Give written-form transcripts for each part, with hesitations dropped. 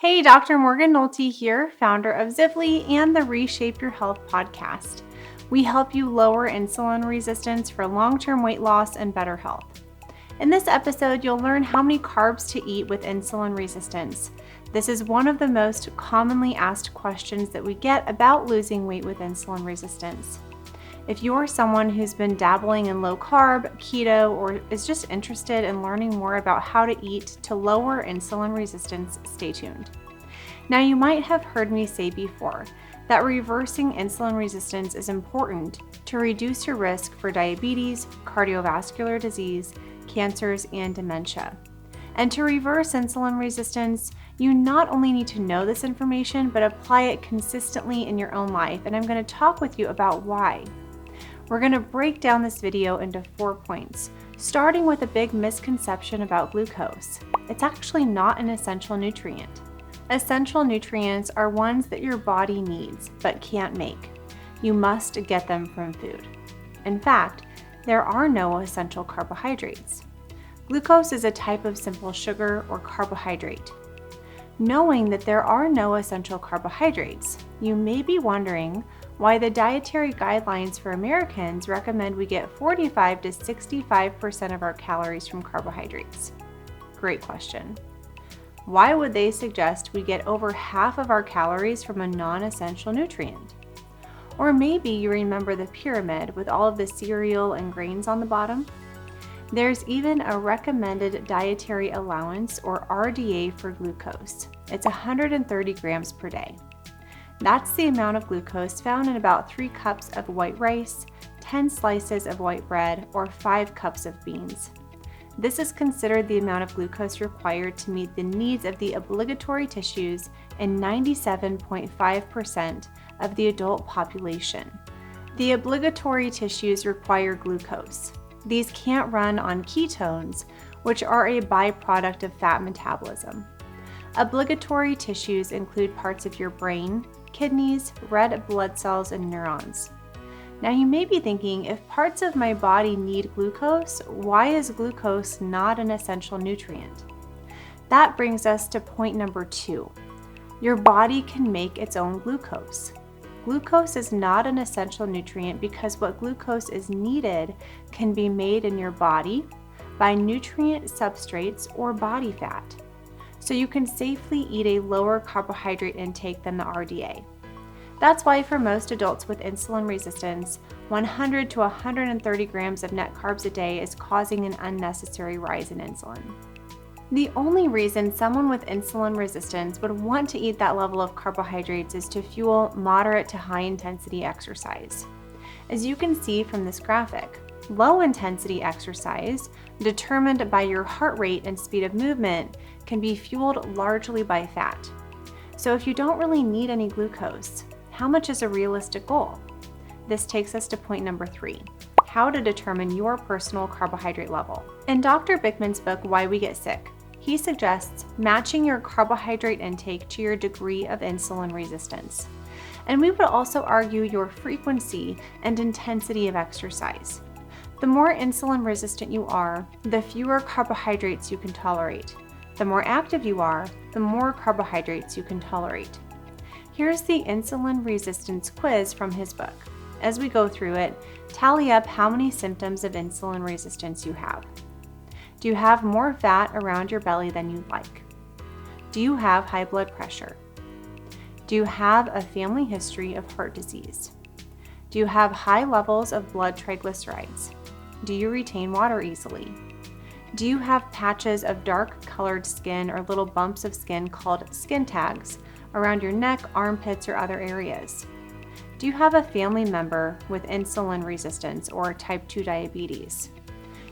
Hey, Dr. Morgan Nolte here, founder of Zivli and the Reshape Your Health podcast. We help you lower insulin resistance for long-term weight loss and better health. In this episode, you'll learn how many carbs to eat with insulin resistance. This is one of the most commonly asked questions that we get about losing weight with insulin resistance. If you're someone who's been dabbling in low-carb, keto, or is just interested in learning more about how to eat to lower insulin resistance, stay tuned. Now, you might have heard me say before that reversing insulin resistance is important to reduce your risk for diabetes, cardiovascular disease, cancers, and dementia. And to reverse insulin resistance, you not only need to know this information, but apply it consistently in your own life. And I'm going to talk with you about why. We're going to break down this video into 4 points, starting with a big misconception about glucose. It's actually not an essential nutrient. Essential nutrients are ones that your body needs but can't make. You must get them from food. In fact, there are no essential carbohydrates. Glucose is a type of simple sugar or carbohydrate. Knowing that there are no essential carbohydrates, you may be wondering why the dietary guidelines for Americans recommend we get 45 to 65% of our calories from carbohydrates. Great question. Why would they suggest we get over half of our calories from a non-essential nutrient? Or maybe you remember the pyramid with all of the cereal and grains on the bottom? There's even a recommended dietary allowance, or RDA, for glucose. It's 130 grams per day. That's the amount of glucose found in about 3 cups of white rice, 10 slices of white bread, or 5 cups of beans. This is considered the amount of glucose required to meet the needs of the obligatory tissues in 97.5% of the adult population. The obligatory tissues require glucose. These can't run on ketones, which are a byproduct of fat metabolism. Obligatory tissues include parts of your brain, kidneys, red blood cells, and neurons. Now you may be thinking, if parts of my body need glucose, why is glucose not an essential nutrient? That brings us to point number 2. Your body can make its own glucose. Glucose is not an essential nutrient because what glucose is needed can be made in your body by nutrient substrates or body fat. So you can safely eat a lower carbohydrate intake than the RDA. That's why for most adults with insulin resistance, 100 to 130 grams of net carbs a day is causing an unnecessary rise in insulin. The only reason someone with insulin resistance would want to eat that level of carbohydrates is to fuel moderate to high intensity exercise. As you can see from this graphic, low intensity exercise, determined by your heart rate and speed of movement, can be fueled largely by fat. So if you don't really need any glucose, how much is a realistic goal? This takes us to point number 3, how to determine your personal carbohydrate level. In Dr. Bickman's book, Why We Get Sick, he suggests matching your carbohydrate intake to your degree of insulin resistance. And we would also argue your frequency and intensity of exercise. The more insulin resistant you are, the fewer carbohydrates you can tolerate. The more active you are, the more carbohydrates you can tolerate. Here's the insulin resistance quiz from his book. As we go through it, tally up how many symptoms of insulin resistance you have. Do you have more fat around your belly than you'd like? Do you have high blood pressure? Do you have a family history of heart disease? Do you have high levels of blood triglycerides? Do you retain water easily? Do you have patches of dark-colored skin or little bumps of skin called skin tags around your neck, armpits, or other areas? Do you have a family member with insulin resistance or type 2 diabetes?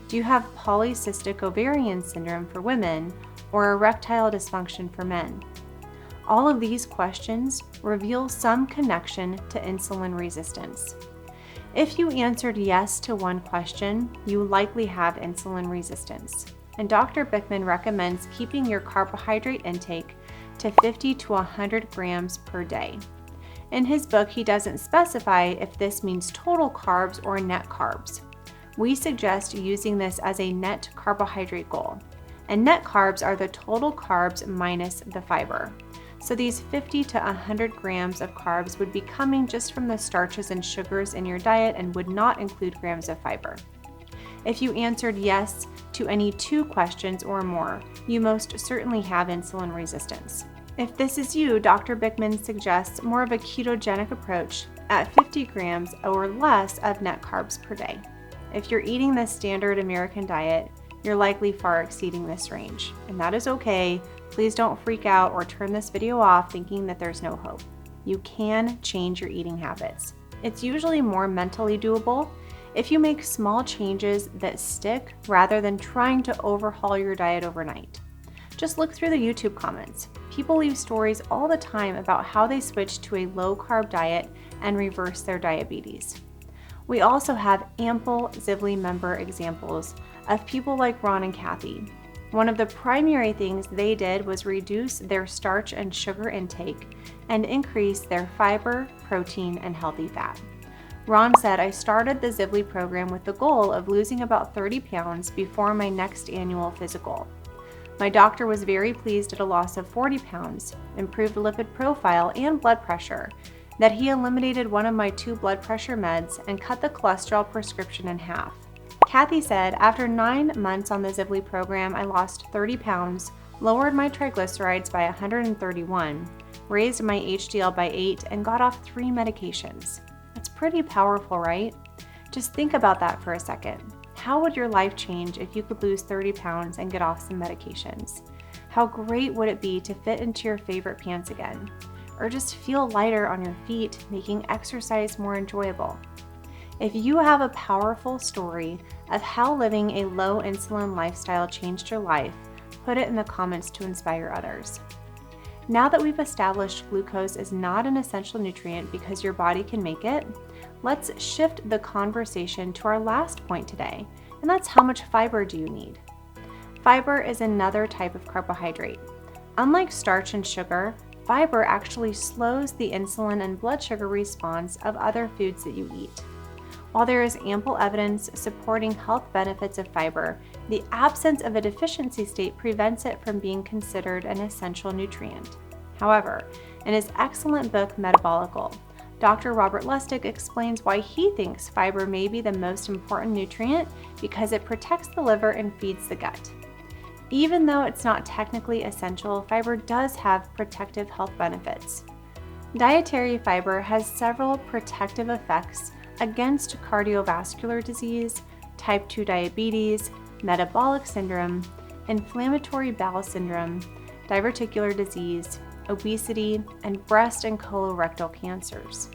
Do you have polycystic ovarian syndrome for women or erectile dysfunction for men? All of these questions reveal some connection to insulin resistance. If you answered yes to one question, you likely have insulin resistance. And Dr. Bickman recommends keeping your carbohydrate intake to 50 to 100 grams per day. In his book, he doesn't specify if this means total carbs or net carbs. We suggest using this as a net carbohydrate goal. And net carbs are the total carbs minus the fiber. So these 50 to 100 grams of carbs would be coming just from the starches and sugars in your diet and would not include grams of fiber. If you answered yes to any 2 questions or more, you most certainly have insulin resistance. If this is you, Dr. Bickman suggests more of a ketogenic approach at 50 grams or less of net carbs per day. If you're eating the standard American diet, you're likely far exceeding this range, and that is okay. Please don't freak out or turn this video off thinking that there's no hope. You can change your eating habits. It's usually more mentally doable if you make small changes that stick rather than trying to overhaul your diet overnight. Just look through the YouTube comments. People leave stories all the time about how they switched to a low-carb diet and reversed their diabetes. We also have ample Zivli member examples of people like Ron and Kathy. One of the primary things they did was reduce their starch and sugar intake and increase their fiber, protein, and healthy fat. Ron said, "I started the Zivli program with the goal of losing about 30 pounds before my next annual physical. My doctor was very pleased at a loss of 40 pounds, improved lipid profile and blood pressure, that he eliminated one of my 2 blood pressure meds and cut the cholesterol prescription in half." Kathy said, "After 9 months on the Zivli program, I lost 30 pounds, lowered my triglycerides by 131, raised my HDL by 8, and got off 3 medications." That's pretty powerful, right? Just think about that for a second. How would your life change if you could lose 30 pounds and get off some medications? How great would it be to fit into your favorite pants again? Or just feel lighter on your feet, making exercise more enjoyable? If you have a powerful story of how living a low insulin lifestyle changed your life, put it in the comments to inspire others. Now that we've established glucose is not an essential nutrient because your body can make it, let's shift the conversation to our last point today, and that's how much fiber do you need? Fiber is another type of carbohydrate. Unlike starch and sugar, fiber actually slows the insulin and blood sugar response of other foods that you eat. While there is ample evidence supporting health benefits of fiber, the absence of a deficiency state prevents it from being considered an essential nutrient. However, in his excellent book, Metabolical, Dr. Robert Lustig explains why he thinks fiber may be the most important nutrient because it protects the liver and feeds the gut. Even though it's not technically essential, fiber does have protective health benefits. Dietary fiber has several protective effects against cardiovascular disease, type 2 diabetes, metabolic syndrome, inflammatory bowel syndrome, diverticular disease, obesity, and breast and colorectal cancers.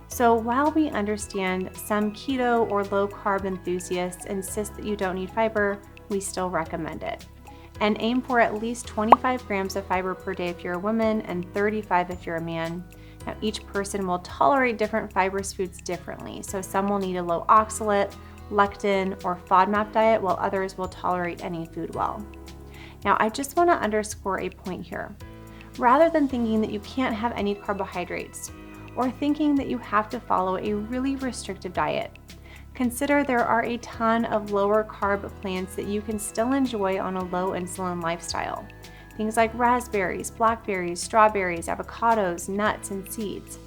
So while we understand some keto or low-carb enthusiasts insist that you don't need fiber, we still recommend it. And aim for at least 25 grams of fiber per day if you're a woman and 35 if you're a man. Now, each person will tolerate different fibrous foods differently. So some will need a low oxalate, lectin, or FODMAP diet, while others will tolerate any food well. Now, I just want to underscore a point here. Rather than thinking that you can't have any carbohydrates, or thinking that you have to follow a really restrictive diet, consider there are a ton of lower carb plants that you can still enjoy on a low insulin lifestyle. Things like raspberries, blackberries, strawberries, avocados, nuts, and seeds.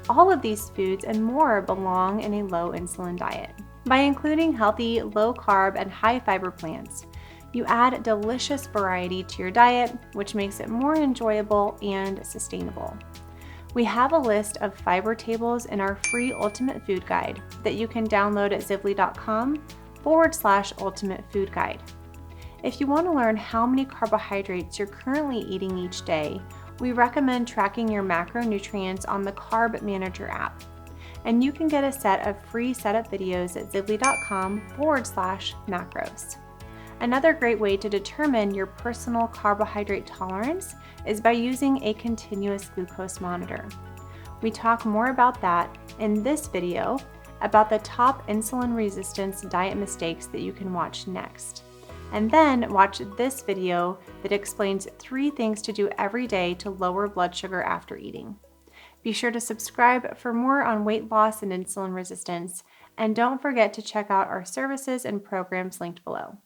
All of these foods and more belong in a low insulin diet. By including healthy, low carb, and high fiber plants, you add delicious variety to your diet, which makes it more enjoyable and sustainable. We have a list of fiber tables in our free Ultimate Food Guide that you can download at zivli.com/ultimate food guide. If you want to learn how many carbohydrates you're currently eating each day, we recommend tracking your macronutrients on the Carb Manager app. And you can get a set of free setup videos at zivli.com/macros. Another great way to determine your personal carbohydrate tolerance is by using a continuous glucose monitor. We talk more about that in this video about the top insulin resistance diet mistakes that you can watch next. And then watch this video that explains 3 things to do every day to lower blood sugar after eating. Be sure to subscribe for more on weight loss and insulin resistance, and don't forget to check out our services and programs linked below.